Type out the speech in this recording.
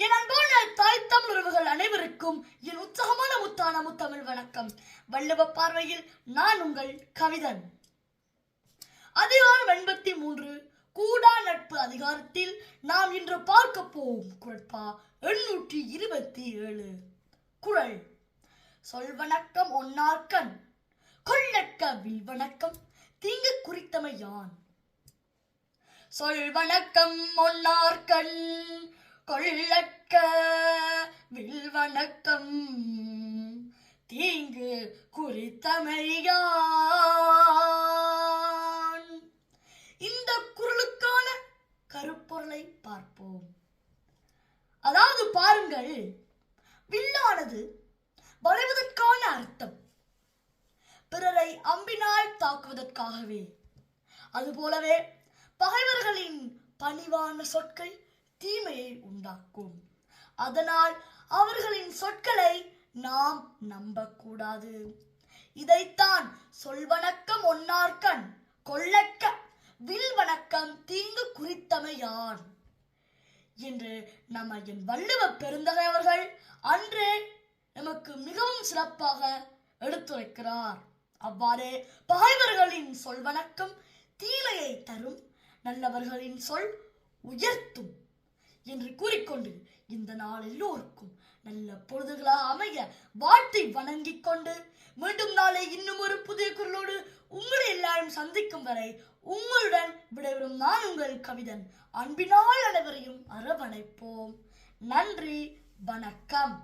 என் அன்பான தாய் தமிழ் உறவுகள் அனைவருக்கும் என் உற்சாகமான முத்தான முத்தமிழ் வணக்கம். வள்ளுவ பார்வையில் நான் உங்கள் கவிதன். அதிகாரம் 83 கூடா நட்பு அதிகாரத்தில் நாம் இன்று பார்க்க போகும் குறட்பா 827. குறள்: சொல்வணக்கம் ஒன்னார்கண் கொள்ளற்க வில்வணக்கம் தீங்கு குறித்தமை யான். சொல்வணக்கம் ஒன்னார்கண் கொள்ளற்க வில்வணக்கம் தீங்கு குறித்தமையான். இந்த குறளுக்கான கருப்பொருளை பார்ப்போம். அதாவது பாருங்கள், வில்லானது வளைவதற்கான அர்த்தம் பிறரை அம்பினால் தாக்குவதற்காகவே. அதுபோலவே பகைவர்களின் பணிவான சொற்கள் தீமையை உண்டாக்கும். அதனால் அவர்களின் சொற்களை நாம் நம்பக்கூடாது. இதைத்தான் சொல்வணக்கம் ஒன்னார்கண் கொள்ளற்க வில்வணக்கம் தீங்கு குறித்தமையான் என்று என் வள்ளுவ பெருந்தகை அவர்கள் அன்றே நமக்கு மிகவும் சிறப்பாக எடுத்துரைக்கிறார். அவ்வாறே பகைவர்களின் சொல்வணக்கம் தீமையை தரும், நல்லவர்களின் சொல் உயர்த்தும் என்று கூறிக்கொண்டு இந்த நாள் எல்லோருக்கும் நல்ல பொழுதுகளாக அமைய வாழ்த்தை வணங்கிக் கொண்டு மீண்டும் நாளை இன்னும் ஒரு புதிய குரலோடு உங்களை எல்லாரும் சந்திக்கும் வரை உங்களுடன் விடைபெறும் நான் உங்கள் கவிதன். அன்பினால் அனைவரையும் அரவணைப்போம். நன்றி, வணக்கம்.